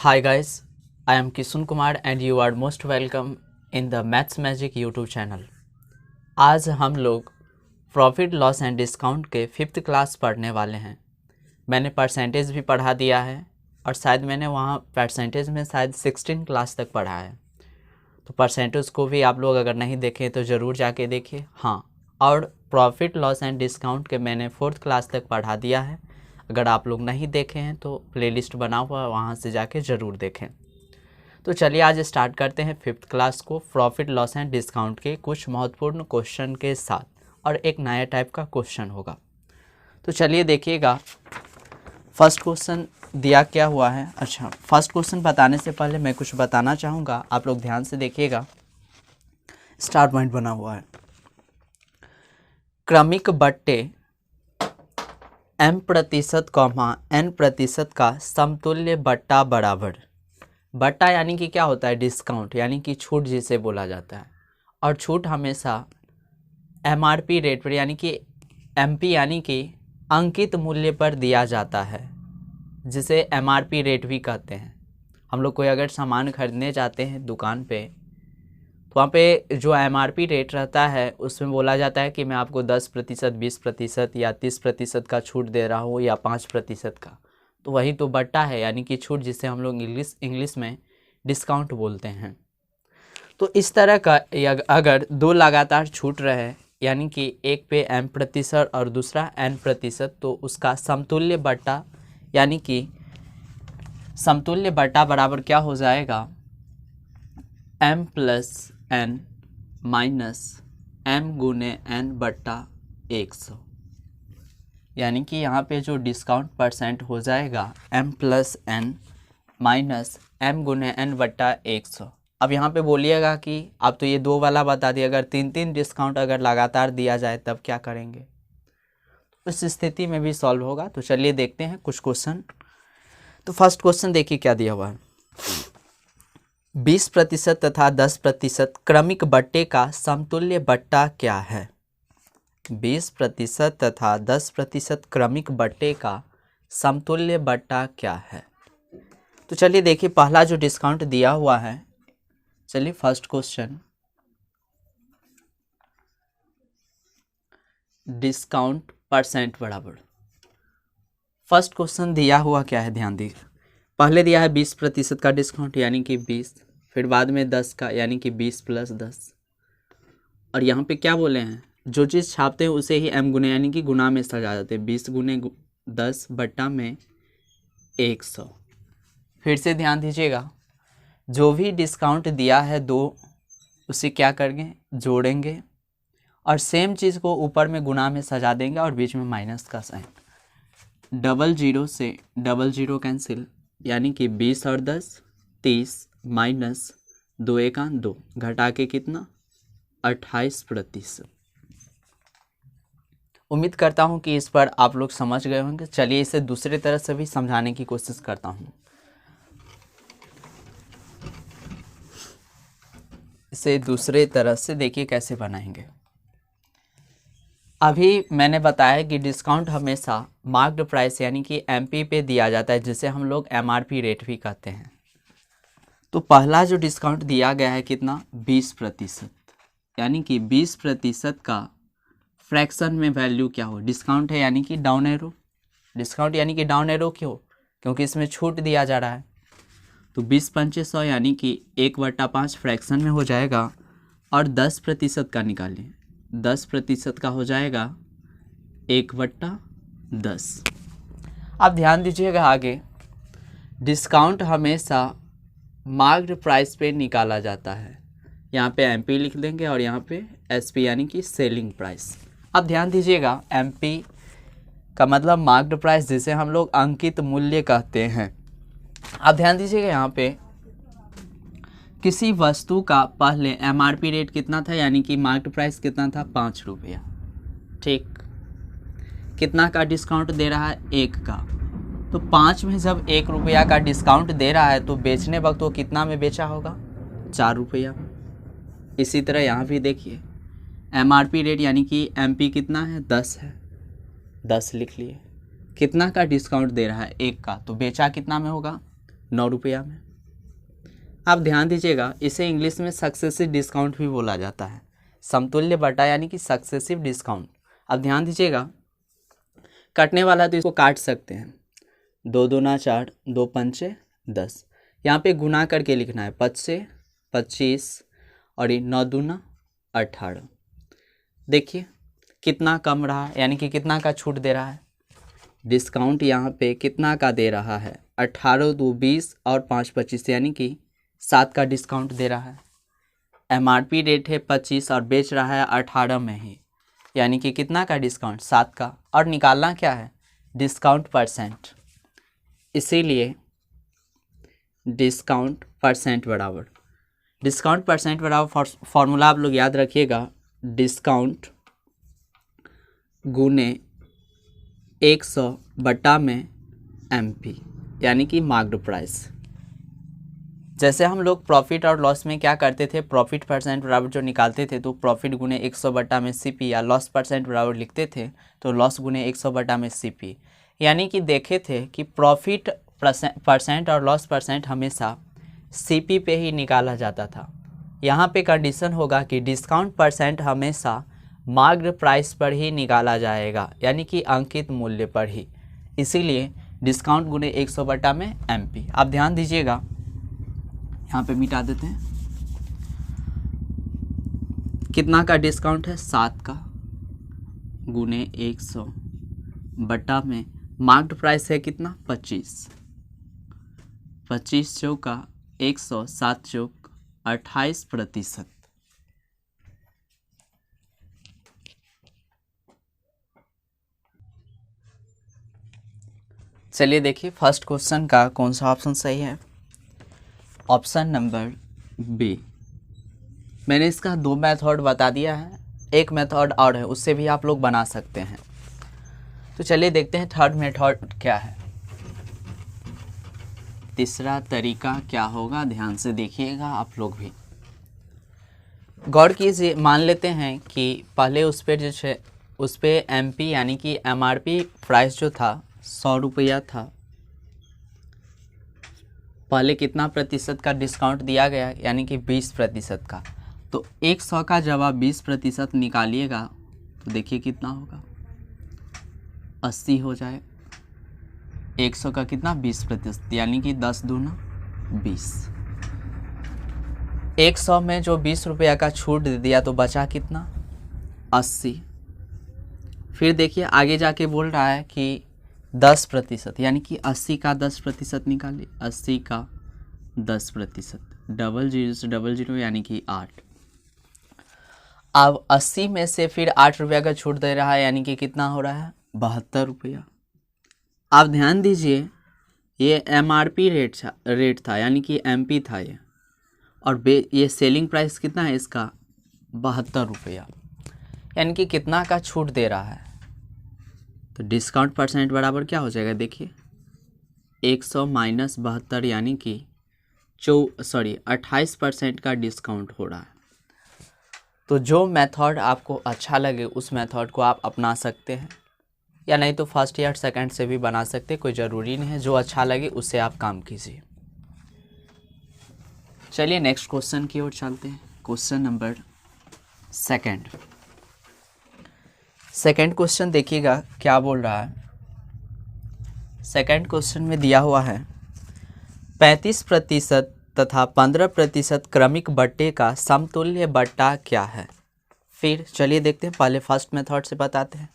Hi guys, I am Kisun Kumar and you are most welcome in the Maths Magic YouTube channel। आज हम लोग profit loss and discount के 5th class पढ़ने वाले हैं। मैंने परसेंटेज भी पढ़ा दिया है और शायद मैंने वहाँ परसेंटेज में शायद 16 क्लास तक पढ़ा है, तो परसेंटेज को भी आप लोग अगर नहीं देखें तो ज़रूर जाके देखिए। हाँ, और प्रॉफिट लॉस एंड डिस्काउंट के मैंने 4th क्लास तक पढ़ा दिया है। अगर आप लोग नहीं देखे हैं तो प्लेलिस्ट बना हुआ है, वहाँ से जाके ज़रूर देखें। तो चलिए आज स्टार्ट करते हैं 5th क्लास को प्रॉफिट लॉस एंड डिस्काउंट के कुछ महत्वपूर्ण क्वेश्चन के साथ, और एक नया टाइप का क्वेश्चन होगा। तो चलिए देखिएगा फर्स्ट क्वेश्चन दिया क्या हुआ है। अच्छा, फर्स्ट क्वेश्चन बताने से पहले मैं कुछ बताना चाहूँगा, आप लोग ध्यान से देखिएगा। स्टार पॉइंट बना हुआ है, क्रमिक बट्टे m% n% का समतुल्य बट्टा बराबर। बट्टा यानी कि क्या होता है? डिस्काउंट, यानी कि छूट जिसे बोला जाता है। और छूट हमेशा MRP रेट पर यानी कि MP यानी कि अंकित मूल्य पर दिया जाता है, जिसे MRP रेट भी कहते हैं। हम लोग कोई अगर सामान खरीदने जाते हैं दुकान पे, तो वहाँ पे जो MRP रेट रहता है उसमें बोला जाता है कि मैं आपको 10%, 20% या 30% का छूट दे रहा हूँ, या 5% का। तो वही तो बट्टा है, यानी कि छूट, जिसे हम लोग इंग्लिश में डिस्काउंट बोलते हैं। तो इस तरह का अगर दो लगातार छूट रहे, यानी कि एक पे M% और दूसरा N%, तो उसका समतुल्य बट्टा यानी कि समतुल्य बट्टा बराबर क्या हो जाएगा? M+N - M गुने N/100। यानी कि यहाँ पे जो डिस्काउंट परसेंट हो जाएगा M+N - M गुने N/100। अब यहाँ पे बोलिएगा कि आप तो ये दो वाला बता दिए, अगर 3 डिस्काउंट अगर लगातार दिया जाए तब क्या करेंगे? उस स्थिति में भी सॉल्व होगा। तो चलिए देखते हैं कुछ क्वेश्चन। तो फर्स्ट क्वेश्चन देखिए क्या दिया हुआ है। 20% तथा 10% क्रमिक बट्टे का समतुल्य बट्टा क्या है? 20% तथा 10% क्रमिक बट्टे का समतुल्य बट्टा क्या है? तो चलिए देखिए पहला जो डिस्काउंट दिया हुआ है, चलिए फर्स्ट क्वेश्चन, डिस्काउंट परसेंट बराबर। फर्स्ट क्वेश्चन दिया हुआ क्या है, ध्यान दीजिए। पहले दिया है 20% का डिस्काउंट यानी कि 20, फिर बाद में 10 का यानी कि 20 + 10। और यहाँ पे क्या बोले हैं? जो चीज़ छापते हैं उसे ही M गुने यानी कि गुना में सजा जाते हैं। 20 गुने 10 बट्टा में 100। फिर से ध्यान दीजिएगा, जो भी डिस्काउंट दिया है दो, उसे क्या करेंगे? जोड़ेंगे, और सेम चीज़ को ऊपर में गुना में सजा देंगे और बीच में माइनस का साइन। 00 से 00 कैंसिल, यानी कि 20 और 10 30 माइनस 2 × 2 घटा के कितना? 28%। उम्मीद करता हूँ कि इस पर आप लोग समझ गए होंगे। चलिए इसे दूसरे तरह से भी समझाने की कोशिश करता हूँ। इसे दूसरे तरह से देखिए कैसे बनाएंगे। अभी मैंने बताया कि डिस्काउंट हमेशा मार्क्ड प्राइस यानी कि MP पे दिया जाता है, जिसे हम लोग MRP रेट भी कहते हैं। तो पहला जो डिस्काउंट दिया गया है कितना? 20%, यानी कि 20% का फ्रैक्शन में वैल्यू क्या हो? डिस्काउंट है यानी कि डाउन एरो। डिस्काउंट यानी कि डाउन एरो क्यों? क्योंकि इसमें छूट दिया जा रहा है। तो 20 × 5 100 यानी कि 1/5 फ्रैक्शन में हो जाएगा। और 10% का निकालिए, 10% का हो जाएगा 1/10। अब ध्यान दीजिएगा आगे, डिस्काउंट हमेशा मार्क्ड प्राइस पे निकाला जाता है। यहाँ पे MP लिख देंगे और यहाँ पे SP यानी कि सेलिंग प्राइस। अब ध्यान दीजिएगा, MP का मतलब मार्क्ड प्राइस, जिसे हम लोग अंकित मूल्य कहते हैं। अब ध्यान दीजिएगा, यहाँ पे किसी वस्तु का पहले MRP रेट कितना था, यानी कि मार्क्ड प्राइस कितना था? 5 रुपया। ठीक, कितना का डिस्काउंट दे रहा है? 1 का। तो 5 में जब 1 रुपया का डिस्काउंट दे रहा है तो बेचने वक्त वो कितना में बेचा होगा? 4 रुपया। इसी तरह यहाँ भी देखिए, MRP रेट यानी कि MP कितना है? 10 है, 10 लिख लिए। कितना का डिस्काउंट दे रहा है? 1 का। तो बेचा कितना में होगा? ₹9 में। आप ध्यान दीजिएगा, इसे इंग्लिश में सक्सेसिव डिस्काउंट भी बोला जाता है। समतुल्य बटा यानी कि सक्सेसिव डिस्काउंट। अब ध्यान दीजिएगा, कटने वाला तो इसको काट सकते हैं, 2 दूना 4, 2 पंचे 10। यहाँ पे गुना करके लिखना है, 5 से 25 और ये 9 दूना 18। देखिए कितना कम रहा, यानी कि कितना का छूट दे रहा है। डिस्काउंट यहाँ पे कितना का दे रहा है, 18 2 20 और 5 25, यानी कि 7 का डिस्काउंट दे रहा है। MRP रेट है 25 और बेच रहा है 18 में ही, यानी कि कितना का डिस्काउंट, 7 का। और निकालना क्या है, डिस्काउंट परसेंट। इसीलिए डिस्काउंट परसेंट बराबर फॉर्मूला आप लोग याद रखिएगा, डिस्काउंट गुने 100 बटा में MP, यानी कि मार्क्ड प्राइस। जैसे हम लोग प्रॉफिट और लॉस में क्या करते थे, प्रॉफिट परसेंट बराबर जो निकालते थे तो प्रॉफिट गुने 100 बटा में CP, या लॉस परसेंट बराबर लिखते थे तो लॉस गुने 100 बटा में CP। यानी कि देखे थे कि प्रॉफिट परसेंट और लॉस परसेंट हमेशा CP पे ही निकाला जाता था। यहाँ पे कंडीशन होगा कि डिस्काउंट परसेंट हमेशा मार्क्ड प्राइस पर ही निकाला जाएगा, यानी कि अंकित मूल्य पर ही। इसीलिए डिस्काउंट गुने 100 बटा में MP। आप ध्यान दीजिएगा, यहाँ पे मिटा देते हैं, कितना का डिस्काउंट है, 7 का, गुने 100 बटा में मार्क्ड प्राइस है कितना, 25। 25 चौका 100, 7 चौक 28%। चलिए देखिए फर्स्ट क्वेश्चन का कौन सा ऑप्शन सही है। Option number B. मैंने इसका 2 मेथड बता दिया है, एक मेथड और है, उससे भी आप लोग बना सकते हैं। तो चलिए देखते हैं थर्ड मेथड क्या है, तीसरा तरीका क्या होगा। ध्यान से देखिएगा आप लोग भी, गौर कीजिए। मान लेते हैं कि पहले उस पर जो है उस पर MP यानी कि MRP प्राइस जो था 100 रुपया था। पहले कितना प्रतिशत का डिस्काउंट दिया गया, यानी कि 20% का। तो 100 का जब आप 20% निकालिएगा तो देखिए कितना होगा, 80 हो जाए। 100 का कितना, 20%, यानी कि 10 दूना 20। 100 में जो 20 रुपया का छूट दे दिया तो बचा कितना, 80। फिर देखिए आगे जाके बोल रहा है कि 10%, यानी कि 80 का 10% निकालिए, 80 का 10%, 00 से 00 यानी कि 8। अब 80 में से फिर 8 रुपया का छूट दे रहा है, यानी कि कितना हो रहा है, 72 रुपया। आप ध्यान दीजिए, ये MRP रेट था, यानी कि MP था ये, और ये सेलिंग प्राइस कितना है इसका, 72 रुपया, यानी कि कितना का छूट दे रहा है। तो डिस्काउंट परसेंट बराबर क्या हो जाएगा, देखिए 100 माइनस 72, यानी कि 28% का डिस्काउंट हो रहा है। तो जो मेथड आपको अच्छा लगे उस मेथड को आप अपना सकते हैं, या नहीं तो फर्स्ट या सेकंड से भी बना सकते, कोई ज़रूरी नहीं है, जो अच्छा लगे उससे आप काम कीजिए। चलिए नेक्स्ट क्वेश्चन की ओर चलते हैं। क्वेश्चन नंबर सेकंड क्वेश्चन देखिएगा क्या बोल रहा है। सेकंड क्वेश्चन में दिया हुआ है 35% तथा 15% क्रमिक बट्टे का समतुल्य बट्टा क्या है। फिर चलिए देखते हैं, पहले फर्स्ट मेथड से बताते हैं।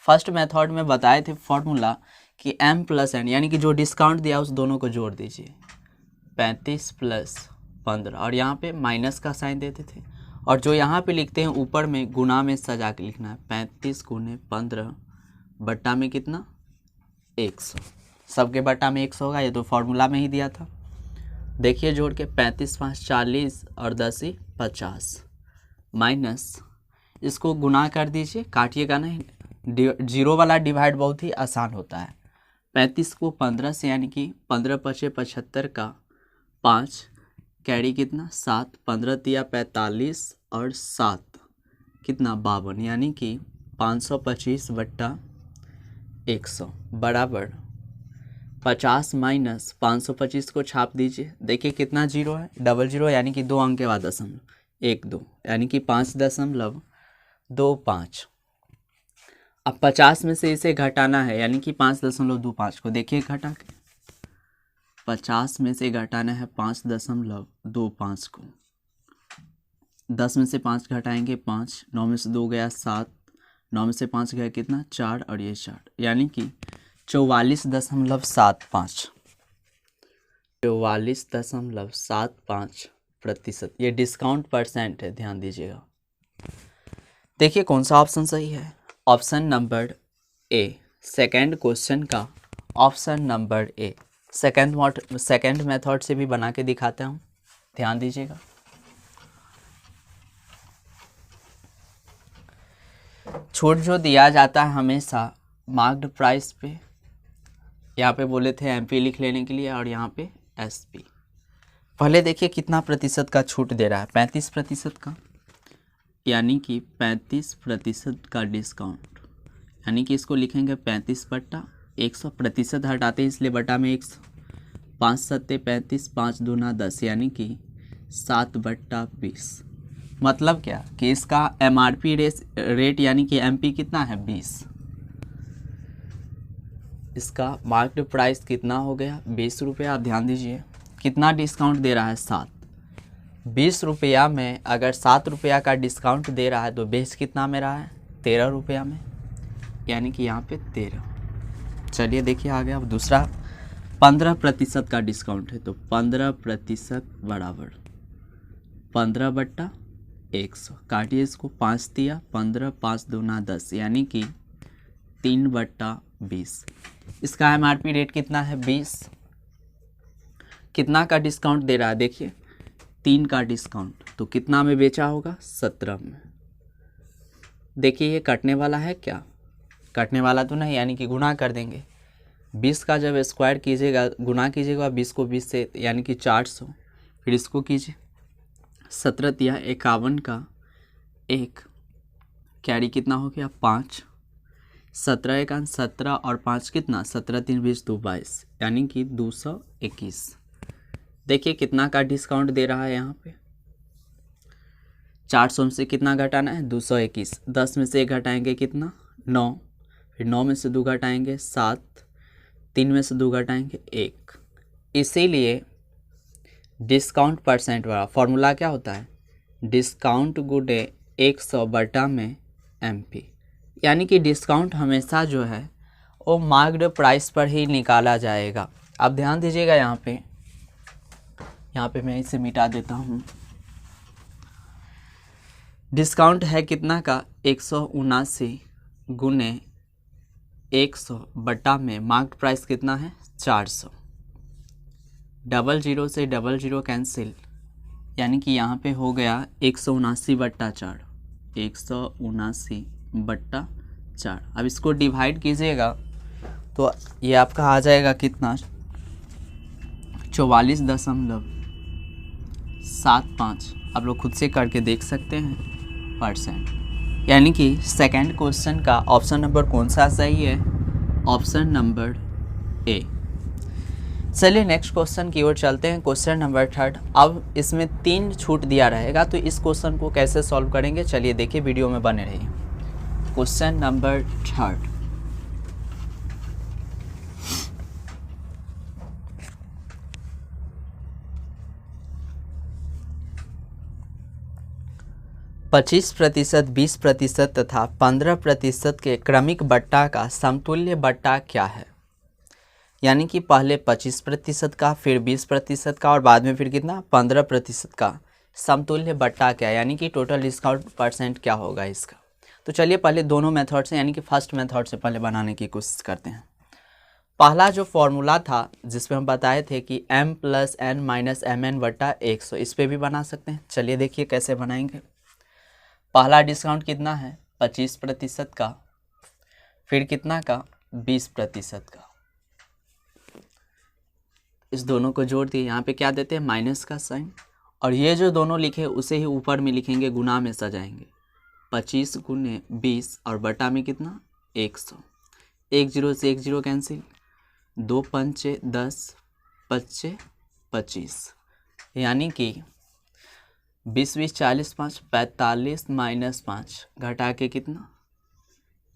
फर्स्ट मेथड में बताए थे फॉर्मूला कि M + N, यानी कि जो डिस्काउंट दिया उस दोनों को जोड़ दीजिए, 35 + 15, और यहाँ पे माइनस का साइन देते थे, और जो यहाँ पे लिखते हैं ऊपर में गुना में सजा के लिखना है, 35 गुने 15 बट्टा में कितना, 100। सबके बट्टा में 100 होगा, ये तो फॉर्मूला में ही दिया था। देखिए जोड़ के 35 5 40 और 10 50, माइनस इसको गुना कर दीजिए, काटिएगा नहीं, जीरो वाला डिवाइड बहुत ही आसान होता है। 35 को 15 से, यानी कि 15 × 5 = 75 का 5 कैरी कितना, 7, 15 × 45 और 7 कितना, 52, यानी कि 525 बट्टा 100 बराबर 50 माइनस 525 को छाप दीजिए। देखिए कितना जीरो है, डबल जीरो, यानी कि 2 अंक के बाद दशमलव 1 2, यानी कि 5.25। अब 50 में से इसे घटाना है, यानी कि 5.25 को देखिए घटा के 50 में से घटाना है 5.25 को। 10 में से 5 घटाएंगे 5, 9 में से 2 गया 7, 9 में से 5 गया कितना 4, और ये 4, यानी कि 44.75। 44.75%। ये डिस्काउंट परसेंट है, ध्यान दीजिएगा। देखिए कौन सा ऑप्शन सही है, option number A, second question का option number A. Second method से भी बना के दिखाता हूँ, ध्यान दीजिएगा। छूट जो दिया जाता है हमेशा मार्क्ड प्राइस पे, यहाँ पे बोले थे एमपी लिख लेने के लिए, और यहाँ पे एसपी। पहले देखिए कितना प्रतिशत का छूट दे रहा है, 35% का, यानी कि 35% का डिस्काउंट, यानी कि इसको लिखेंगे 35/100। प्रतिशत हटाते हैं इसलिए बटा में 100, 5 सत्ते 35, 5 दूना 10, यानी कि 7/20। मतलब क्या कि इसका एमआरपी रेट यानी कि एमपी कितना है 20। इसका मार्केट प्राइस कितना हो गया 20 रुपया। आप ध्यान दीजिए कितना डिस्काउंट दे रहा है 7। 20 रुपया में अगर 7 रुपया का डिस्काउंट दे रहा है तो बेच कितना में रहा है 13 रुपया में, यानी कि यहाँ पे 13। चलिए देखिए आगे। अब दूसरा 15% का डिस्काउंट है, तो 15% बराबर 15/100। काटिए इसको, 5 दिया 15, 5 दूना 10, यानी कि 3/20। इसका एमआरपी रेट कितना है 20। कितना का डिस्काउंट दे रहा है देखिए 3 का डिस्काउंट, तो कितना में बेचा होगा 17 में। देखिए ये कटने वाला है क्या, कटने वाला तो नहीं, यानी कि गुना कर देंगे। 20 का जब स्क्वायर कीजिएगा, गुना कीजिएगा 20 को 20 से, यानी कि 400। फिर इसको कीजिए 17 तिया 51 का 1 कैरी कितना हो गया 5। 17 1 17 और 5 कितना 17 3 20 2 22, यानी कि 221। देखिए कितना का डिस्काउंट दे रहा है यहाँ पे। 400 में से कितना घटाना है 221। 10 में से 1 घटाएंगे कितना 9, फिर 9 में से 2 घटाएंगे 7, 3 में से 2 घटाएंगे 1। इसीलिए डिस्काउंट परसेंट वाला फॉर्मूला क्या होता है, डिस्काउंट गुणे 100 बटा में एमपी, यानी कि डिस्काउंट हमेशा जो है वो मार्क्ड प्राइस पर ही निकाला जाएगा। अब ध्यान दीजिएगा यहाँ पे मैं इसे मिटा देता हूँ। डिस्काउंट है कितना का 179 गुने 100 बटा में मार्क्ड प्राइस कितना है 400। डबल जीरो से डबल जीरो कैंसिल, यानी कि यहाँ पे हो गया 179/4, 179/4। अब इसको डिवाइड कीजिएगा तो ये आपका आ जाएगा कितना 44.75। आप लोग खुद से करके देख सकते हैं %। यानी कि सेकंड क्वेश्चन का ऑप्शन नंबर कौन सा सही है, ऑप्शन नंबर ए। चलिए नेक्स्ट क्वेश्चन की ओर चलते हैं, क्वेश्चन नंबर 3। अब इसमें 3 छूट दिया रहेगा, तो इस क्वेश्चन को कैसे सॉल्व करेंगे चलिए देखिए, वीडियो में बने रहिए। Question number 3। पच्चीस प्रतिशत, 20% तथा 15% के क्रमिक बट्टा का समतुल्य बट्टा क्या है। यानी कि पहले 25% का, फिर 20% का, और बाद में फिर कितना 15% का समतुल्य बट्टा क्या है, यानी कि टोटल डिस्काउंट परसेंट क्या होगा इसका। तो चलिए पहले दोनों मेथड से, यानी कि फर्स्ट मेथड से पहले बनाने की कोशिश करते हैं। पहला जो फॉर्मूला था जिसमें हम बताए थे कि m + n - mn बटा 100, इस पर भी बना सकते हैं। चलिए देखिए कैसे बनाएंगे। पहला डिस्काउंट कितना है 25% का, फिर कितना का 20% का। इस दोनों को जोड़ दिए, यहाँ पे क्या देते हैं माइनस का साइन, और ये जो दोनों लिखे उसे ही ऊपर में लिखेंगे, गुना में सजाएंगे। 25 × 20 और बटा में कितना 100। 1 0 से 1 0 कैंसिल, 2 पंचे 10, 25 25, यानी कि 20 20 40 5 45 -5 घटा के कितना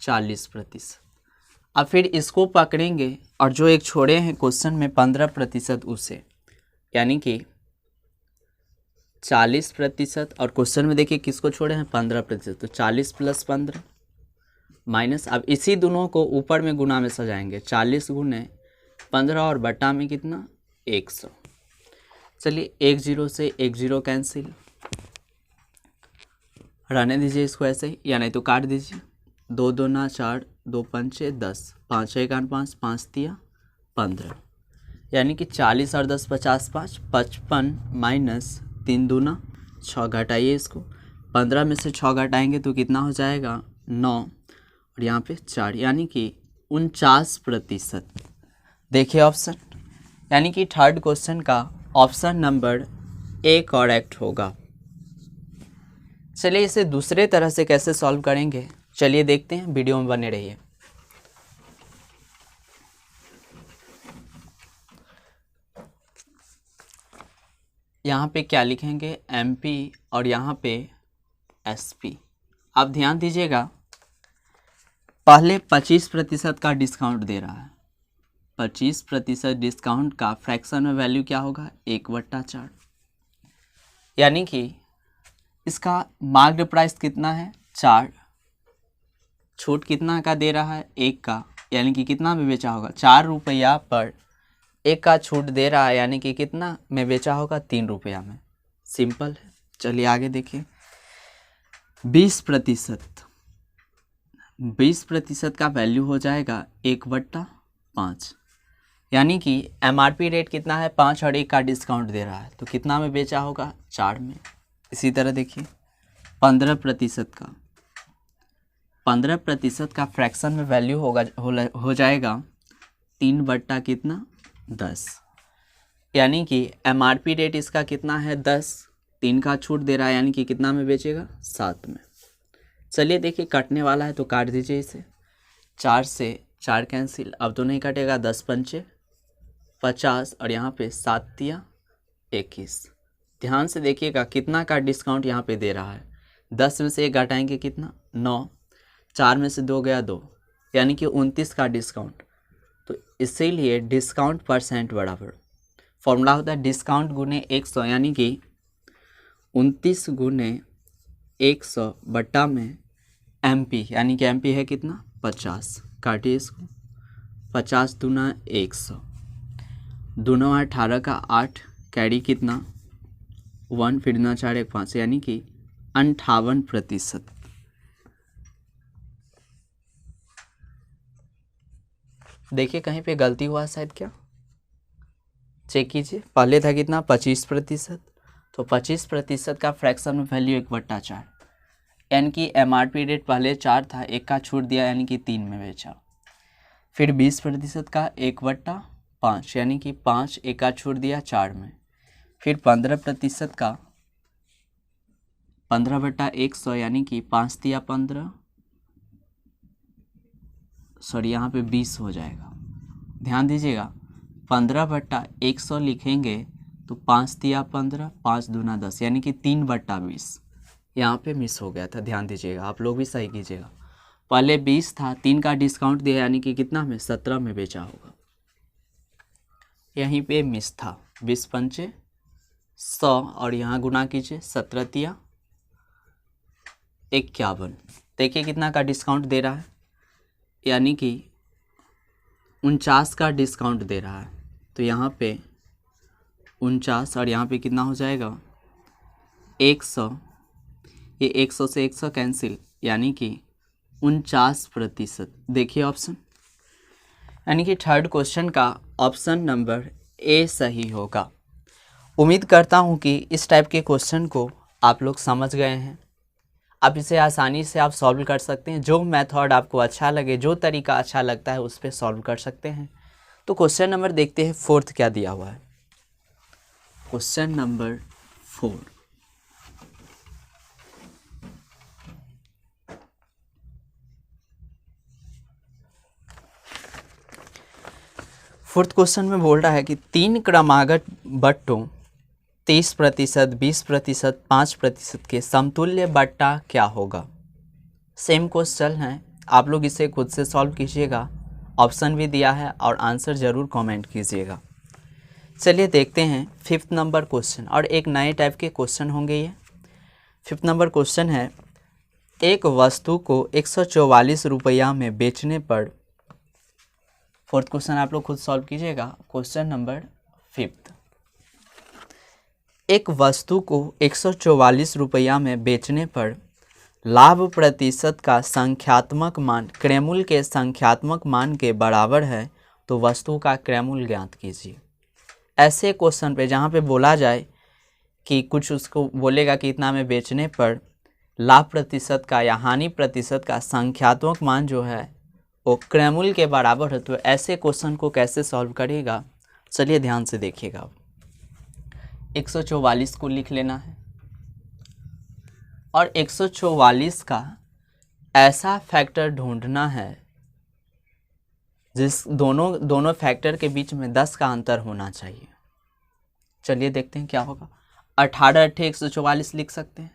40%। अब फिर इसको पकड़ेंगे और जो एक छोड़े हैं क्वेश्चन में 15% उसे, यानी कि 40% और क्वेश्चन में देखिए किसको छोड़े हैं 15%, तो 40 + 15 माइनस, अब इसी दोनों को ऊपर में गुना में सजाएंगे, 40 × 15 और बटा में कितना 100। चलिए 1 0 से 1 0 कैंसिल, रहने दीजिए इसको ऐसे ही, या नहीं तो काट दीजिए। 2 2 ना 4, 2 पंचे 10, 5 1 5, 5 3 15, यानी कि 40 और 10 50 5 55 माइनस 3 2 ना 6, घटाइए इसको, 15 में से 6 घटाएंगे तो कितना हो जाएगा 9 और यहाँ पे 4, यानी कि 49%। देखिए ऑप्शन, यानी कि थर्ड क्वेश्चन का ऑप्शन नंबर ए करेक्ट होगा। चलिए इसे दूसरे तरह से कैसे सॉल्व करेंगे, चलिए देखते हैं, वीडियो में बने रहिए। यहाँ पे क्या लिखेंगे MP और यहाँ पे SP। आप ध्यान दीजिएगा, पहले 25% का डिस्काउंट दे रहा है, 25% डिस्काउंट का फ्रैक्शन में वैल्यू क्या होगा 1/4, यानी कि इसका मार्क्ड प्राइस कितना है 4, छूट कितना का दे रहा है 1 का, यानी कि कितना में बेचा होगा 4 रुपया पर 1 का छूट दे रहा है, यानी कि कितना में बेचा होगा 3 रुपया में। सिंपल है। चलिए आगे देखिए, 20% का वैल्यू हो जाएगा 1/5, यानी कि MRP रेट कितना है 5 और 1 का डिस्काउंट दे रहा है, तो कितना में बेचा होगा 4 में। इसी तरह देखिए 15% का फ्रैक्शन में वैल्यू हो जाएगा 3/10, यानी कि MRP रेट इसका कितना है 10, 3 का छूट दे रहा है, यानी कि कितना में बेचेगा 7 में। चलिए देखिए कटने वाला है तो काट दीजिए इसे, 4 से 4 कैंसिल, अब तो नहीं कटेगा, 10 पंचे 50 और यहाँ पे 7 तिया 21। ध्यान से देखिएगा कितना का डिस्काउंट यहाँ पे दे रहा है, 10 में से 1 घटाएंगे कितना 9, 4 में से 2 गया 2, यानी कि 29 का डिस्काउंट। तो इसीलिए डिस्काउंट परसेंट बराबर फॉर्मूला होता है डिस्काउंट गुने 100, यानी कि 29 × 100 बटा में MP, यानी कि MP है कितना 50, काटिए इसको, 50 दूना 100, दूना 18 का 8, कैरी कितना 1, फिर दूना 4 1 5, यानी कि 58%। देखिए कहीं पे गलती हुआ शायद, क्या चेक कीजिए। पहले था कितना 25%, तो 25% का फ्रैक्शन में वैल्यू 1/4, यानी कि MRP रेट पहले 4 था, 1 का छूट दिया, यानी कि 3 में बेचा। फिर 20% का 1/5, यानी कि 5, 1 का छूट दिया 4 में। फिर 15% का 15/100, यानी कि 5 तिया 15, सॉरी यहाँ पे 20 हो जाएगा। ध्यान दीजिएगा 15/100 लिखेंगे तो 5 तिया 15, 5 दूना 10, यानी कि 3/20। यहाँ पे मिस हो गया था, ध्यान दीजिएगा, आप लोग भी सही कीजिएगा। पहले 20 था, 3 का डिस्काउंट दिया, यानी कि कितना में 17 में बेचा होगा, यहीं पे मिस था। 20 पंचे 100 और यहाँ गुना कीजिए, 17 तिया 51। देखिए कितना का डिस्काउंट दे रहा है, यानी कि 49 का डिस्काउंट दे रहा है, तो यहाँ पे 49 और यहाँ पे कितना हो जाएगा 100, ये 100 से 100 कैंसिल, यानी कि 49%। देखिए ऑप्शन, यानी कि थर्ड क्वेश्चन का ऑप्शन नंबर ए सही होगा। उम्मीद करता हूँ कि इस टाइप के क्वेश्चन को आप लोग समझ गए हैं। अब इसे आसानी से आप सॉल्व कर सकते हैं, जो मेथड आपको अच्छा लगे, जो तरीका अच्छा लगता है उस पर सॉल्व कर सकते हैं। तो क्वेश्चन नंबर देखते हैं, 4th क्या दिया हुआ है। क्वेश्चन नंबर 4, फोर्थ क्वेश्चन में बोल रहा है कि 3 क्रमागत बट्टों 30%, 20%, 5% के समतुल्य बट्टा क्या होगा। सेम क्वेश्चन है, आप लोग इसे खुद से सॉल्व कीजिएगा। ऑप्शन भी दिया है और आंसर ज़रूर कमेंट कीजिएगा। चलिए देखते हैं 5th नंबर क्वेश्चन, और एक नए टाइप के क्वेश्चन होंगे ये। 5th नंबर क्वेश्चन है, एक वस्तु को 144 रुपया में बेचने पर। फोर्थ क्वेश्चन आप लोग खुद सॉल्व कीजिएगा। क्वेश्चन नंबर 5th, एक वस्तु को 144 रुपया में बेचने पर लाभ प्रतिशत का संख्यात्मक मान क्रयमूल्य के संख्यात्मक मान के बराबर है, तो वस्तु का क्रयमूल्य ज्ञात कीजिए। ऐसे क्वेश्चन पे जहाँ पे बोला जाए कि कुछ उसको बोलेगा कि इतना में बेचने पर लाभ प्रतिशत का या हानि प्रतिशत का संख्यात्मक मान जो है वो क्रयमूल्य के बराबर है, तो ऐसे क्वेश्चन को कैसे सॉल्व करेगा, चलिए ध्यान से देखिएगा। 144 को लिख लेना है और 144 का ऐसा फैक्टर ढूंढना है जिस दोनों फैक्टर के बीच में 10 का अंतर होना चाहिए। चलिए देखते हैं क्या होगा। 18 अट्ठे 144 लिख सकते हैं।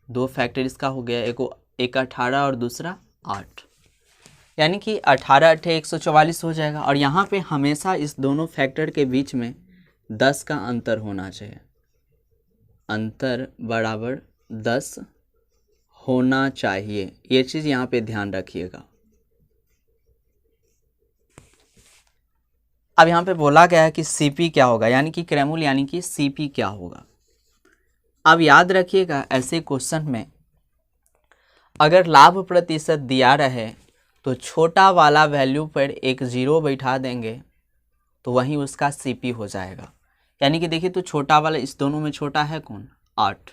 2 फैक्टर इसका हो गया, एक 18 और दूसरा 8, यानी कि 18 अट्ठे 144 हो जाएगा। और यहाँ पे हमेशा इस दोनों फैक्टर के बीच में 10 का अंतर होना चाहिए। अंतर बराबर 10 होना चाहिए, ये चीज़ यहाँ पे ध्यान रखिएगा। अब यहाँ पे बोला गया है कि सीपी क्या होगा, यानी कि क्रयमूल्य यानी कि सीपी क्या होगा। अब याद रखिएगा, ऐसे क्वेश्चन में अगर लाभ प्रतिशत दिया रहे तो छोटा वाला वैल्यू पर एक 0 बैठा देंगे तो वहीं उसका सीपी हो जाएगा। यानी कि देखिए, तो छोटा वाला इस दोनों में छोटा है कौन, 8,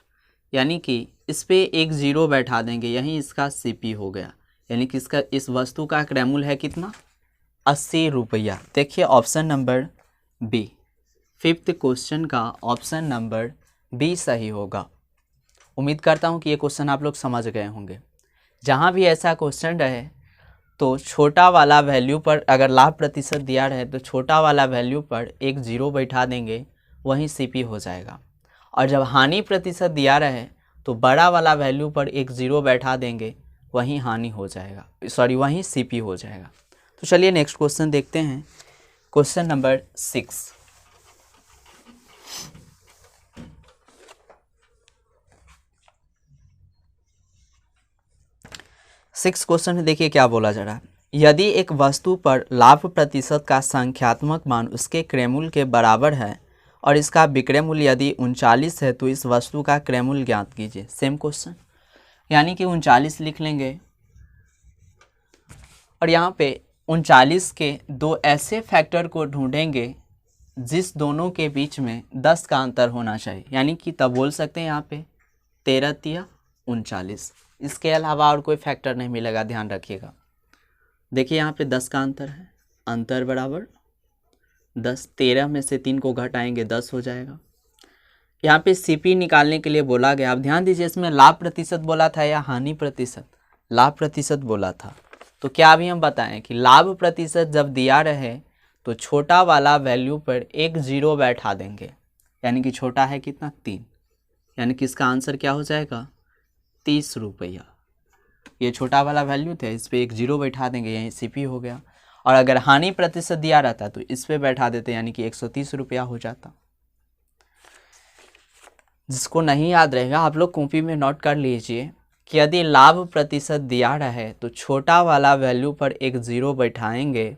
यानी कि इस पे एक 0 बैठा देंगे, यहीं इसका सीपी हो गया। यानी कि इसका इस वस्तु का क्रयमूल्य है कितना, 80 रुपया। देखिए option number B, 5th question का ऑप्शन नंबर बी सही होगा। उम्मीद करता हूँ कि ये क्वेश्चन आप लोग समझ गए होंगे। जहाँ भी ऐसा क्वेश्चन रहे तो छोटा वाला वैल्यू पर अगर लाभ प्रतिशत दिया रहे तो छोटा वाला वैल्यू पर एक 0 बैठा देंगे, वहीं सीपी हो जाएगा। और जब हानि प्रतिशत दिया रहे तो बड़ा वाला वैल्यू पर एक 0 बैठा देंगे, वहीं हानि हो जाएगा, वहीं सीपी हो जाएगा। तो चलिए नेक्स्ट क्वेश्चन देखते हैं। क्वेश्चन नंबर 6, क्वेश्चन में देखिए क्या बोला जा रहा है। यदि एक वस्तु पर लाभ प्रतिशत का संख्यात्मक मान उसके क्रयमूल्य के बराबर है और इसका विक्रय मूल्य यदि 39 है, तो इस वस्तु का क्रयमूल्य ज्ञात कीजिए। सेम क्वेश्चन, यानी कि 39 लिख लेंगे और यहाँ पे 39 के 2 ऐसे फैक्टर को ढूंढेंगे जिस दोनों के बीच में 10 का अंतर होना चाहिए। यानी कि तब बोल सकते हैं यहाँ पे 13 तिया 39, इसके अलावा और कोई फैक्टर नहीं मिलेगा, ध्यान रखिएगा। देखिए यहाँ पे 10 का अंतर है, अंतर बराबर 10, 13 में से 3 को घटाएंगे 10 हो जाएगा। यहाँ पे सीपी निकालने के लिए बोला गया। अब ध्यान दीजिए, इसमें लाभ प्रतिशत बोला था या हानि प्रतिशत, लाभ प्रतिशत बोला था। तो क्या अभी हम बताएं कि लाभ प्रतिशत जब दिया रहे तो छोटा वाला वैल्यू पर एक 0 बैठा देंगे, यानी कि छोटा है कितना 3, यानी कि इसका आंसर क्या हो जाएगा 30 रुपया। ये छोटा वाला वैल्यू था, इस पर एक 0 बैठा देंगे, यहीं सीपी हो गया। और अगर हानि प्रतिशत दिया रहता तो इस पे बैठा देते, यानी कि 130 रुपया हो जाता। जिसको नहीं याद रहेगा आप लोग कॉपी में नोट कर लीजिए कि यदि लाभ प्रतिशत दिया रहे तो छोटा वाला वैल्यू पर एक 0 बैठाएंगे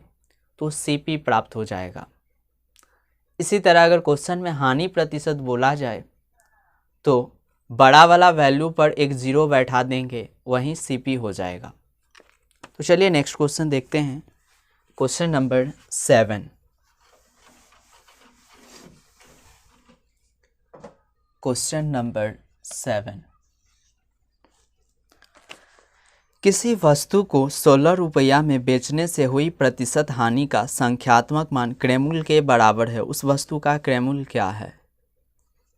तो सीपी प्राप्त हो जाएगा। इसी तरह अगर क्वेश्चन में हानि प्रतिशत बोला जाए तो बड़ा वाला वैल्यू पर एक 0 बैठा देंगे, वहीं सीपी हो जाएगा। तो चलिए नेक्स्ट क्वेश्चन देखते हैं। क्वेश्चन नंबर 7, क्वेश्चन नंबर 7, किसी वस्तु को 16 रुपया में बेचने से हुई प्रतिशत हानि का संख्यात्मक मान क्रयमूल्य के बराबर है, उस वस्तु का क्रयमूल्य क्या है।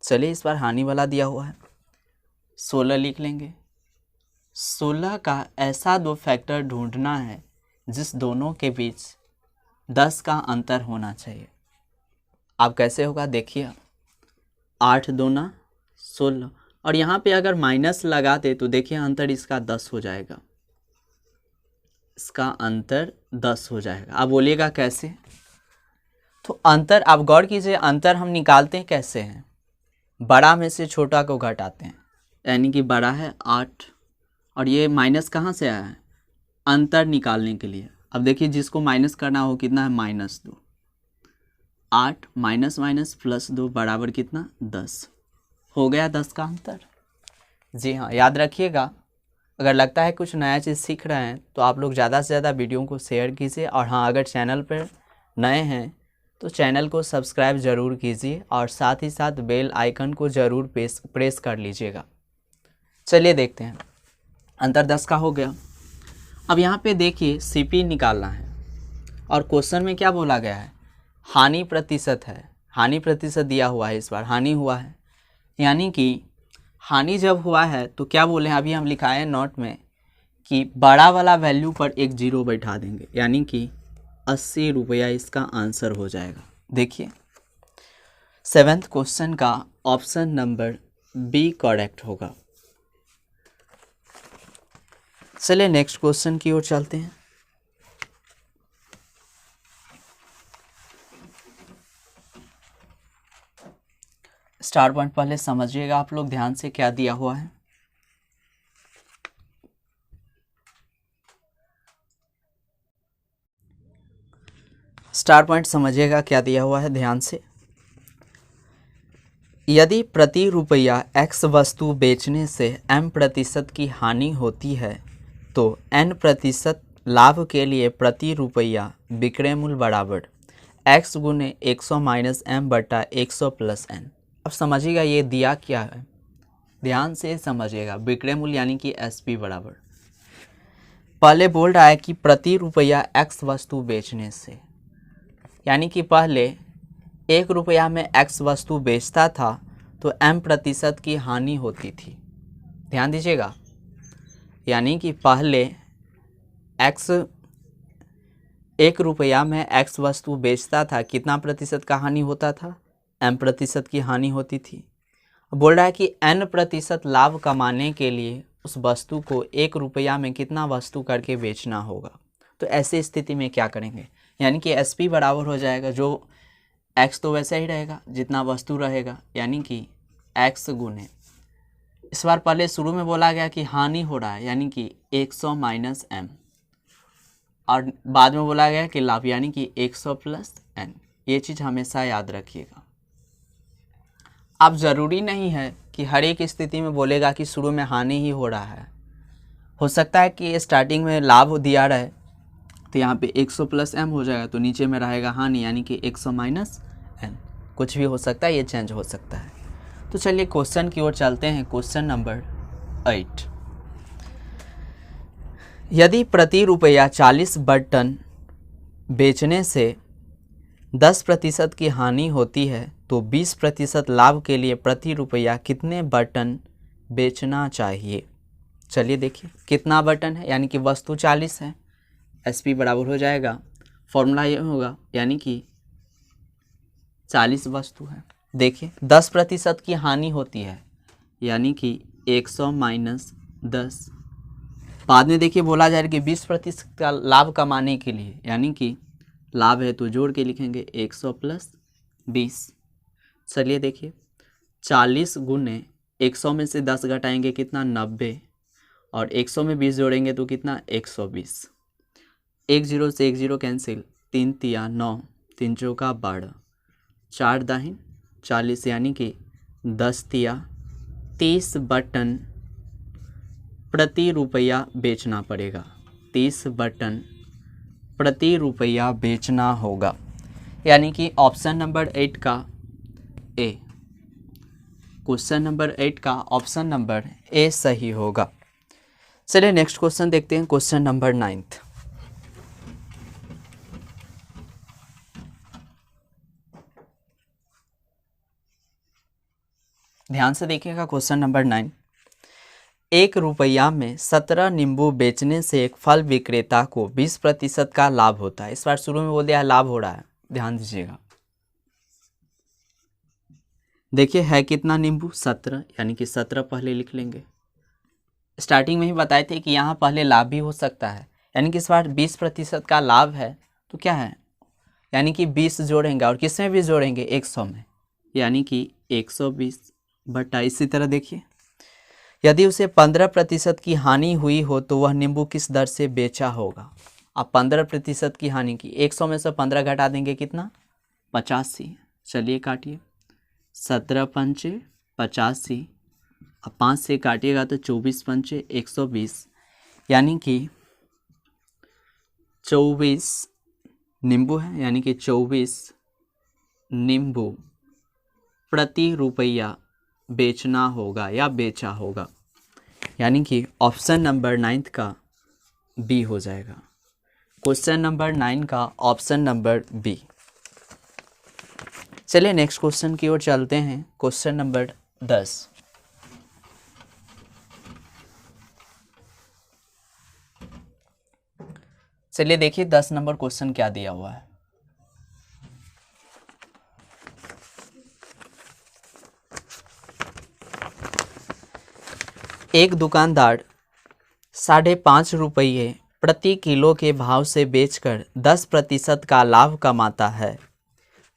चलिए इस बार हानि वाला दिया हुआ है, 16 लिख लेंगे। 16 का ऐसा 2 फैक्टर ढूंढना है जिस दोनों के बीच 10 का अंतर होना चाहिए। अब कैसे होगा देखिए, 8 दूना 16, और यहाँ पे अगर माइनस लगाते तो देखिए अंतर इसका 10 हो जाएगा, इसका अंतर 10 हो जाएगा। अब बोलिएगा कैसे? तो अंतर आप गौर कीजिए, अंतर हम निकालते हैं कैसे हैं, बड़ा में से छोटा को घटाते हैं, यानी कि बड़ा है 8 और ये माइनस कहाँ से आया है, अंतर निकालने के लिए। अब देखिए जिसको माइनस करना हो कितना है, -2, 8 माइनस माइनस प्लस 2 बराबर कितना, 10 हो गया, 10 का अंतर। जी हाँ, याद रखिएगा। अगर लगता है कुछ नया चीज़ सीख रहे हैं तो आप लोग ज़्यादा से ज़्यादा वीडियो को शेयर कीजिए, और हाँ अगर चैनल पर नए हैं तो चैनल को सब्सक्राइब ज़रूर कीजिए और साथ ही साथ बेल आइकन को ज़रूर प्रेस कर लीजिएगा। चलिए देखते हैं, अंतर 10 का हो गया। अब यहाँ पे देखिए सीपी निकालना है और क्वेश्चन में क्या बोला गया है, हानि प्रतिशत है, हानि प्रतिशत दिया हुआ है, इस बार हानि हुआ है, यानी कि हानि जब हुआ है तो क्या बोले हैं, अभी हम लिखाए हैं नोट में कि बड़ा वाला वैल्यू पर एक जीरो बैठा देंगे, यानी कि 80 रुपया इसका आंसर हो जाएगा। देखिए 7th क्वेश्चन का ऑप्शन नंबर बी करेक्ट होगा। चलिए नेक्स्ट क्वेश्चन की ओर चलते हैं। स्टार पॉइंट पहले समझिएगा आप लोग ध्यान से, क्या दिया हुआ है। स्टार पॉइंट समझिएगा क्या दिया हुआ है ध्यान से। यदि प्रति रुपया x वस्तु बेचने से m% की हानि होती है तो n% लाभ के लिए प्रति रुपया विक्रय मूल्य बराबर x गुने 100 माइनस m बटा 100 प्लस n। अब समझिएगा ये दिया क्या है, ध्यान से समझिएगा। विक्रय मूल्य यानी कि SP बराबर, पहले बोल रहा है कि प्रति रुपया x वस्तु बेचने से, यानी कि पहले 1 रुपया में x वस्तु बेचता था तो m% की हानि होती थी। ध्यान दीजिएगा, यानी कि पहले 1 रुपया में x वस्तु बेचता था, कितना प्रतिशत का हानि होता था, m% की हानि होती थी। बोल रहा है कि n% लाभ कमाने के लिए उस वस्तु को 1 रुपया में कितना वस्तु करके बेचना होगा। तो ऐसी स्थिति में क्या करेंगे, यानी कि SP बराबर हो जाएगा, जो x तो वैसा ही रहेगा जितना वस्तु रहेगा, यानी कि x गुने, इस बार पहले शुरू में बोला गया कि हानि हो रहा है यानी कि 100 माइनस m, और बाद में बोला गया कि लाभ यानी कि 100 प्लस n। ये चीज़ हमेशा याद रखिएगा। अब ज़रूरी नहीं है कि हर एक स्थिति में बोलेगा कि शुरू में हानि ही हो रहा है, हो सकता है कि स्टार्टिंग में लाभ दिया रहे तो यहाँ पे 100 प्लस m हो जाएगा, तो नीचे में रहेगा हानि यानी कि 100 माइनस n। कुछ भी हो सकता है, ये चेंज हो सकता है। तो चलिए क्वेश्चन की ओर चलते हैं। क्वेश्चन नंबर 8, यदि प्रति रुपया 40 बर्तन बेचने से 10% की हानि होती है तो 20% लाभ के लिए प्रति रुपया कितने बर्तन बेचना चाहिए। चलिए देखिए कितना बर्तन है, यानी कि वस्तु 40 है, SP बराबर हो जाएगा, फॉर्मूला ये होगा, यानी कि 40 वस्तु है। देखिए 10% की हानि होती है, यानी कि 100 माइनस 10। बाद में देखिए बोला जा रहा है कि 20% का लाभ कमाने के लिए, यानी कि लाभ है तो जोड़ के लिखेंगे 100 प्लस 20। चलिए देखिए 40 गुने 100 में से 10 घटाएंगे कितना, 90, और 100 में 20 जोड़ेंगे तो कितना, 120। 1 0 से 1 0 कैंसिल, 3 तिया 9, 3 चौका 12, 4 दाहिन 40, यानी कि 10 तिया 30 बर्तन प्रति रुपया बेचना पड़ेगा, 30 बर्तन प्रति रुपया बेचना होगा, यानी कि ऑप्शन नंबर 8 का ए, क्वेश्चन नंबर 8 का ऑप्शन नंबर ए सही होगा। चलिए नेक्स्ट क्वेश्चन देखते हैं। क्वेश्चन नंबर 9, ध्यान से देखिएगा। क्वेश्चन नंबर 9, 1 रुपया में 17 नींबू बेचने से एक फल विक्रेता को 20% का लाभ होता है। इस बार शुरू में बोल दिया लाभ हो रहा है, ध्यान दीजिएगा। देखिए है कितना नींबू, 17, यानी कि 17 पहले लिख लेंगे। स्टार्टिंग में ही बताए थे कि यहाँ पहले लाभ भी हो सकता है, यानी कि इस बार 20% का लाभ है तो क्या है, यानी कि 20 जोड़ेंगे और किस में भी जोड़ेंगे, 100 में, यानी कि 120 बटा। इसी तरह देखिए यदि उसे 15% की हानि हुई हो तो वह नींबू किस दर से बेचा होगा। अब 15% की हानि की, 100 में से 15 घटा देंगे कितना, 85। चलिए काटिए, 17 पंचे 85, अब 5 से काटिएगा तो 24 पंचे 120, यानी कि 24 नींबू है, यानी कि 24 नींबू प्रति रुपया बेचना होगा या बेचा होगा, यानी कि ऑप्शन नंबर 9 का बी हो जाएगा। क्वेश्चन नंबर 9 का ऑप्शन नंबर बी। चलिए नेक्स्ट क्वेश्चन की ओर चलते हैं। Question number 10। चलिए देखिए 10 नंबर क्वेश्चन क्या दिया हुआ है। एक दुकानदार 5.5 रुपये प्रति किलो के भाव से बेचकर 10% का लाभ कमाता है।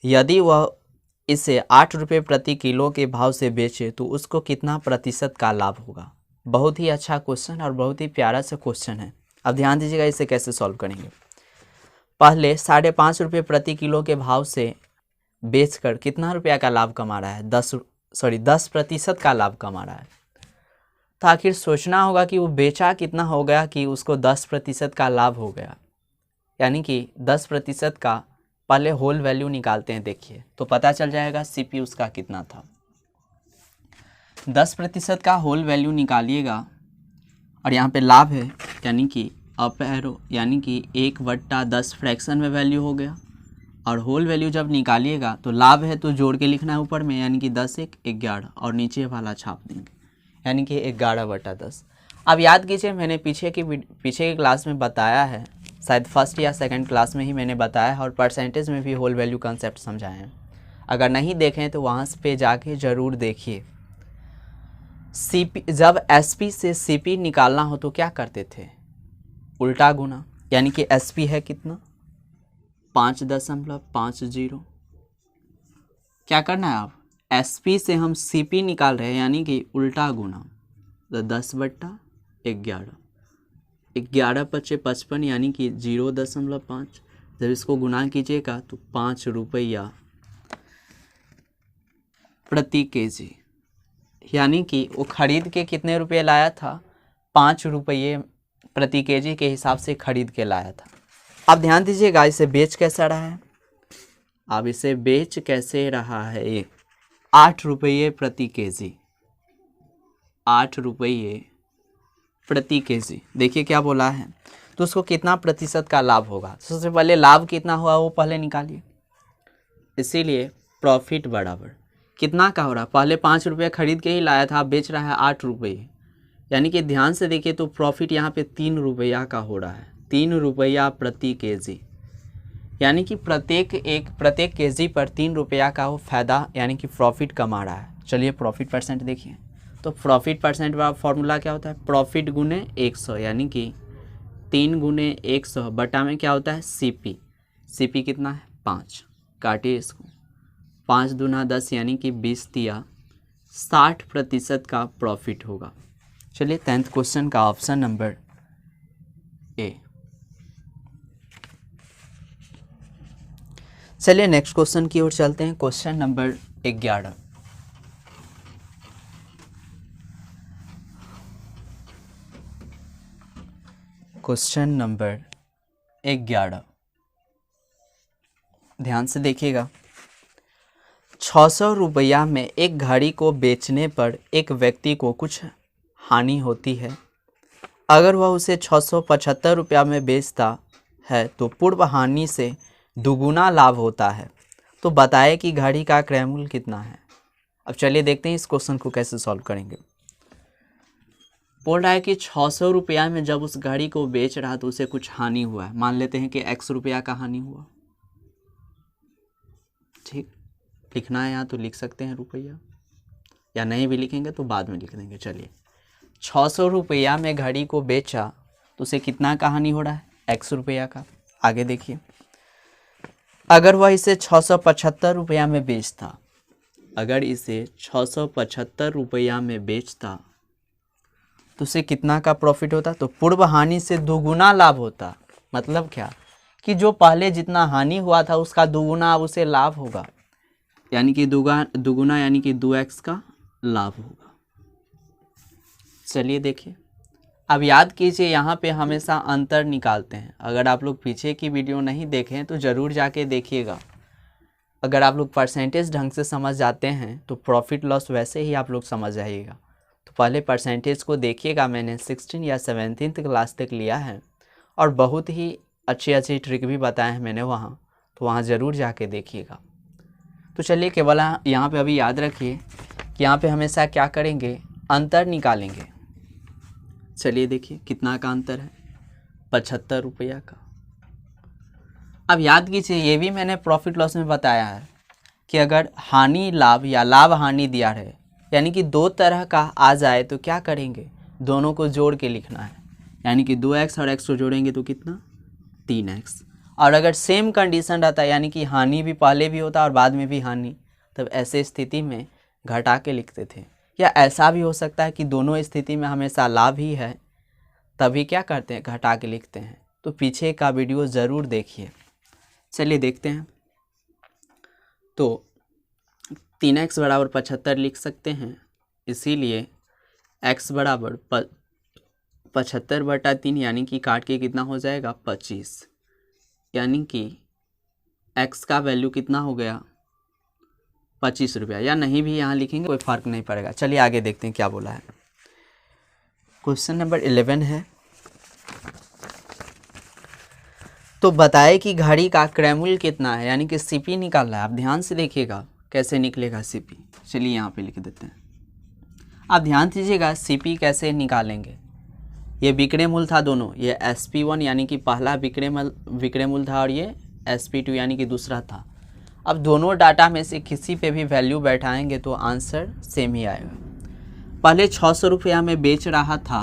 यदि वह इसे 8 रुपये प्रति किलो के भाव से बेचे तो उसको कितना प्रतिशत का लाभ होगा। बहुत ही अच्छा क्वेश्चन और बहुत ही प्यारा सा क्वेश्चन है। अब ध्यान दीजिएगा इसे कैसे सॉल्व करेंगे। पहले 5.5 रुपये प्रति किलो के भाव से बेचकर कितना रुपया का लाभ कमा रहा है, 10% का लाभ कमा रहा है। तो आखिर सोचना होगा कि वो बेचा कितना हो गया कि उसको 10% का लाभ हो गया, यानी कि 10% का पहले होल वैल्यू निकालते हैं। देखिए तो पता चल जाएगा सीपी उसका कितना था। 10% का होल वैल्यू निकालिएगा और यहाँ पे लाभ है, यानी कि अप एरो, यानी कि 1/10 फ्रैक्शन में वैल्यू हो गया। और होल वैल्यू जब निकालिएगा तो लाभ है तो जोड़ के लिखना है ऊपर में, यानी कि 10 1 11 और नीचे वाला छाप देंगे, यानी कि 11/10। अब याद कीजिए मैंने पीछे की क्लास में बताया है, शायद फर्स्ट या सेकंड क्लास में ही मैंने बताया है, और परसेंटेज में भी होल वैल्यू कंसेप्ट समझाए हैं। अगर नहीं देखें तो वहाँ पे जाके ज़रूर देखिए। सीपी, जब एसपी से सीपी निकालना हो तो क्या करते थे, उल्टा गुना, यानी कि एसपी है कितना 5.50। क्या करना है, आप एसपी से हम सीपी निकाल रहे हैं, यानी कि उल्टा गुना, तो 10/11, 11 पचे 55, यानी कि 0.5। जब इसको गुना कीजिएगा तो 5 रुपया प्रति केजी, यानी कि वो खरीद के कितने रुपये लाया था, 5 रुपये प्रति केजी के हिसाब से खरीद के लाया था। अब ध्यान दीजिएगा इसे बेच कैसा रहा है, अब इसे बेच कैसे रहा है, ये 8 रुपये प्रति केजी, 8 रुपये प्रति केजी। देखिए क्या बोला है, तो उसको कितना प्रतिशत का लाभ होगा। सबसे पहले लाभ कितना हुआ वो पहले निकालिए। इसीलिए प्रॉफिट बराबर कितना का हो रहा है, पहले 5 रुपये खरीद के ही लाया था, आप बेच रहा है 8 रुपये, यानी कि ध्यान से देखिए तो प्रॉफिट यहाँ पे 3 रुपया का हो रहा है, 3 रुपया प्रति केजी, यानी कि प्रत्येक केजी पर 3 रुपया का वो फायदा, यानी कि प्रॉफिट कमा रहा है। चलिए प्रॉफिट परसेंट देखिए, तो प्रॉफिट परसेंट का फॉर्मूला क्या होता है, प्रॉफिट गुने 100, यानी कि 3 गुने 100 बटा में क्या होता है सीपी, सीपी कितना है 5, काटिए इसको, 5 दूना 10, यानी कि 20 दिया 60% का प्रॉफिट होगा। चलिए 10th क्वेश्चन का ऑप्शन नंबर ए। चलिए नेक्स्ट क्वेश्चन की ओर चलते हैं। Question number 11। क्वेश्चन नंबर 11 ध्यान से देखिएगा। 600 रुपया में एक घड़ी को बेचने पर एक व्यक्ति को कुछ हानि होती है। अगर वह उसे 675 रुपया में बेचता है तो पूर्व हानि से दुगुना लाभ होता है। तो बताए कि घड़ी का क्रय मूल्य कितना है। अब चलिए देखते हैं इस क्वेश्चन को कैसे सॉल्व करेंगे। बोल रहा है कि 600 रुपया में जब उस घड़ी को बेच रहा तो उसे कुछ हानि हुआ है। मान लेते हैं कि x रुपया का हानि हुआ। ठीक, लिखना है यहाँ तो लिख सकते हैं रुपया, या नहीं भी लिखेंगे तो बाद में लिख देंगे। चलिए, 600 रुपया में घड़ी को बेचा तो उसे कितना का हानि हो रहा है? x रुपया का। आगे देखिए, अगर वह इसे 675 रुपया में बेचता, अगर इसे 675 रुपया में बेचता तो उसे कितना का प्रॉफिट होता? तो पूर्व हानि से दोगुना लाभ होता। मतलब क्या कि जो पहले जितना हानि हुआ था उसका दोगुना अब उसे लाभ होगा, यानी कि दोगुना यानी कि 2x का लाभ होगा। चलिए देखिए, अब याद कीजिए यहाँ पे हमेशा अंतर निकालते हैं। अगर आप लोग पीछे की वीडियो नहीं देखें तो ज़रूर जाके देखिएगा। अगर आप लोग परसेंटेज ढंग से समझ जाते हैं तो प्रॉफिट लॉस वैसे ही आप लोग समझ जाइएगा। तो पहले परसेंटेज को देखिएगा, मैंने 16 या 17th क्लास तक लिया है और बहुत ही अच्छी ट्रिक भी बताए हैं मैंने वहाँ, तो वहाँ ज़रूर जाके देखिएगा। तो चलिए, केवल यहाँ पे अभी याद रखिए कि यहाँ पे हमेशा क्या करेंगे? अंतर निकालेंगे। चलिए देखिए कितना का अंतर है? 75 रुपया का। अब याद कीजिए, ये भी मैंने प्रॉफिट लॉस में बताया है कि अगर हानि लाभ या लाभ हानि दिया है, यानी कि दो तरह का आ जाए तो क्या करेंगे? दोनों को जोड़ के लिखना है, यानी कि 2x और x को जोड़ेंगे तो कितना? 3x। और अगर सेम कंडीशन रहता है, यानी कि हानि भी पहले भी होता और बाद में भी हानि, तब ऐसे स्थिति में घटा के लिखते थे। या ऐसा भी हो सकता है कि दोनों स्थिति में हमेशा लाभ ही है, तभी क्या करते हैं? घटा के लिखते हैं। तो पीछे का वीडियो ज़रूर देखिए। चलिए देखते हैं। तो 3x बराबर 75 लिख सकते हैं, इसीलिए x बराबर 75/3, यानी कि काट के कितना हो जाएगा? 25, यानी कि x का वैल्यू कितना हो गया? 25 रुपया। या नहीं भी यहाँ लिखेंगे कोई फ़र्क नहीं पड़ेगा। चलिए आगे देखते हैं क्या बोला है। क्वेश्चन नंबर 11 है, तो बताए कि घड़ी का क्रयमूल्य कितना है, यानी कि सीपी निकालना है। आप ध्यान से देखिएगा कैसे निकलेगा सीपी। चलिए यहाँ पे लिख देते हैं। आप ध्यान दीजिएगा सीपी कैसे निकालेंगे। ये विक्रय मूल्य था दोनों, ये SP1 यानी कि पहला विक्रय मूल्य था और ये SP2 यानी कि दूसरा था। अब दोनों डाटा में से किसी पे भी वैल्यू बैठाएंगे तो आंसर सेम ही आएगा। पहले 600 रुपया में बेच रहा था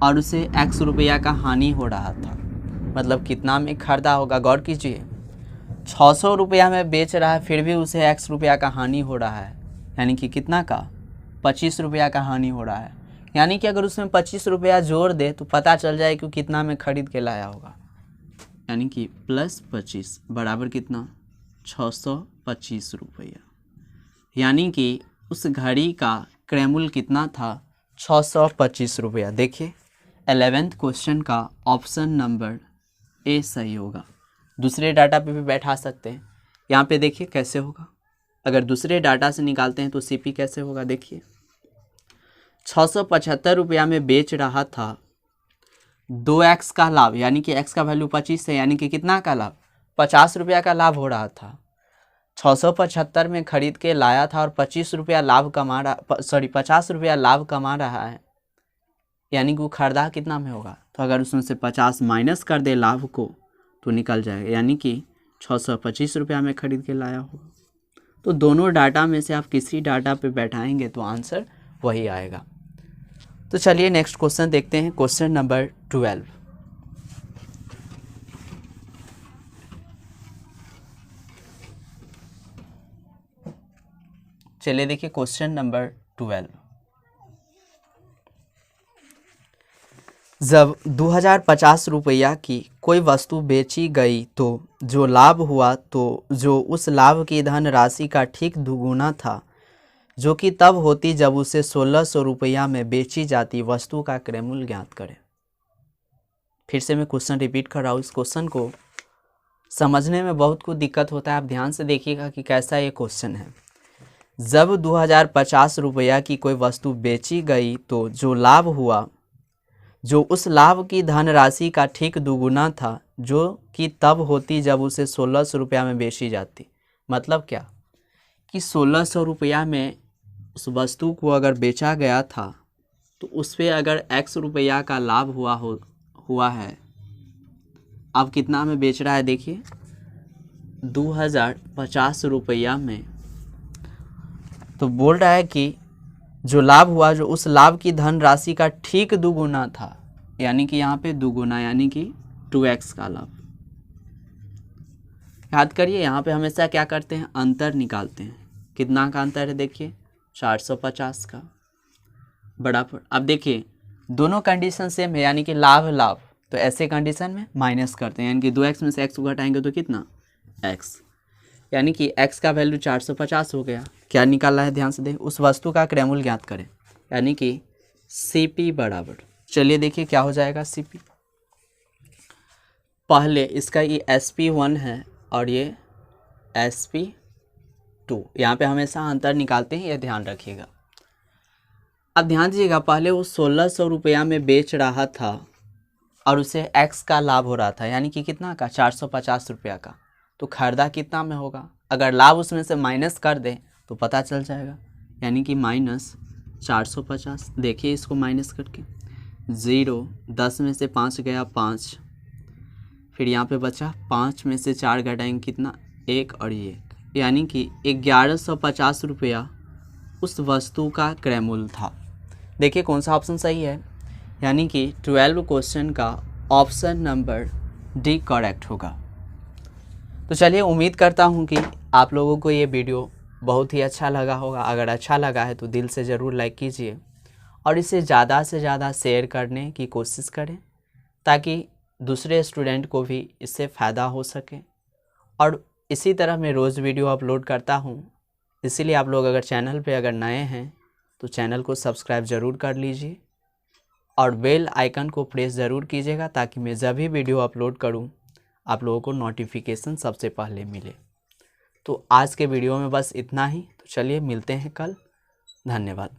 और उसे x रुपया का हानि हो रहा था, मतलब कितना में खरीदा होगा? गौर कीजिए, 600 रुपया में बेच रहा है फिर भी उसे x रुपया का हानि हो रहा है, यानी कि कितना का? 25 रुपया का हानि हो रहा है। यानी कि अगर उसमें 25 रुपया जोड़ दे तो पता चल जाए कि कितना में खरीद के लाया होगा, यानी कि +25 बराबर कितना? 625 रुपया। यानी कि उस घड़ी का क्रयमूल्य कितना था? 625 रुपया। देखिए 11th क्वेश्चन का ऑप्शन नंबर ए सही होगा। दूसरे डाटा पे भी बैठा सकते हैं। यहाँ पे देखिए कैसे होगा। अगर दूसरे डाटा से निकालते हैं तो सीपी कैसे होगा? देखिए 675 रुपया में बेच रहा था, 2x का लाभ, यानी कि x का वैल्यू 25 है, यानी कि कितना का लाभ? 50 रुपया का लाभ हो रहा था। 675 में खरीद के लाया था और 25 रुपया लाभ कमा रहा, 50 रुपया लाभ कमा रहा है, यानी कि वो खरीदा कितना में होगा? तो अगर उसमें से 50 माइनस कर दे लाभ को तो निकल जाएगा, यानी कि 625 रुपया में खरीद के लाया होगा। तो दोनों डाटा में से आप किसी डाटा पे बैठाएंगे तो आंसर वही आएगा। तो चलिए नेक्स्ट क्वेश्चन देखते हैं, क्वेश्चन नंबर 12। चलिए देखिए क्वेश्चन नंबर 12। जब 2050 रुपया की कोई वस्तु बेची गई तो जो लाभ हुआ तो जो उस लाभ की धन राशि का ठीक दुगुना था, जो कि तब होती जब उसे 1600 रुपया में बेची जाती वस्तु का क्रयमूल्य ज्ञात करें। फिर से मैं क्वेश्चन रिपीट कर रहा हूँ। इस क्वेश्चन को समझने में बहुत कुछ दिक्कत होता है, आप ध्यान से देखिएगा कि कैसा ये क्वेश्चन है। जब 2050 रुपया की कोई वस्तु बेची गई तो जो लाभ हुआ, जो उस लाभ की धनराशि का ठीक दुगुना था, जो कि तब होती जब उसे 1600 रुपया में बेची जाती। मतलब क्या कि 1600 रुपया में उस वस्तु को अगर बेचा गया था तो उस पर अगर x रुपया का लाभ हुआ है, अब कितना हमें बेच रहा है देखिए 2050 रुपया में, तो बोल रहा है कि जो लाभ हुआ जो उस लाभ की धनराशि का ठीक दुगुना था, यानी कि यहाँ पे दुगुना यानी कि 2x का लाभ। याद करिए यहाँ पे हमेशा क्या करते हैं, अंतर निकालते हैं। कितना का अंतर है देखिए 450 का बराबर। अब देखिए दोनों कंडीशन सेम है, यानी कि लाभ लाभ, तो ऐसे कंडीशन में माइनस करते हैं, यानी कि 2x में से x को घटाएंगे तो कितना x, यानी कि x का वैल्यू 450 हो गया। क्या निकाला है ध्यान से देखें, उस वस्तु का क्रयमूल्य ज्ञात करें, यानी कि CP बराबर, चलिए देखिए क्या हो जाएगा CP। पहले इसका ये SP1 है और ये SP2, यहाँ पे हमेशा अंतर निकालते हैं, ये ध्यान रखिएगा। अब ध्यान दीजिएगा पहले वो 1600 रुपया में बेच रहा था और उसे x का लाभ हो रहा था, यानी कि कितना का 450 रुपया का, तो खरीदा कितना में होगा, अगर लाभ उसमें से माइनस कर दें तो पता चल जाएगा, यानी कि -450। देखिए इसको माइनस करके 0, 10 में से 5 गया 5, फिर यहाँ पे बचा 5 में से 4 घटाएंगे कितना 1 और 1, यानी कि 1150 रुपया उस वस्तु का क्रयमूल्य था। देखिए कौन सा ऑप्शन सही है, यानी कि 12 क्वेश्चन का ऑप्शन नंबर डी करेक्ट होगा। तो चलिए उम्मीद करता हूँ कि आप लोगों को ये वीडियो बहुत ही अच्छा लगा होगा। अगर अच्छा लगा है तो दिल से ज़रूर लाइक कीजिए और इसे ज़्यादा से ज़्यादा शेयर करने की कोशिश करें, ताकि दूसरे स्टूडेंट को भी इससे फ़ायदा हो सके। और इसी तरह मैं रोज़ वीडियो अपलोड करता हूँ, इसीलिए आप लोग अगर चैनल पे अगर नए हैं तो चैनल को सब्सक्राइब ज़रूर कर लीजिए और बेल आइकन को प्रेस ज़रूर कीजिएगा, ताकि मैं जब भी वीडियो अपलोड करूं आप लोगों को नोटिफिकेशन सबसे पहले मिले। तो आज के वीडियो में बस इतना ही, तो चलिए मिलते हैं कल। धन्यवाद।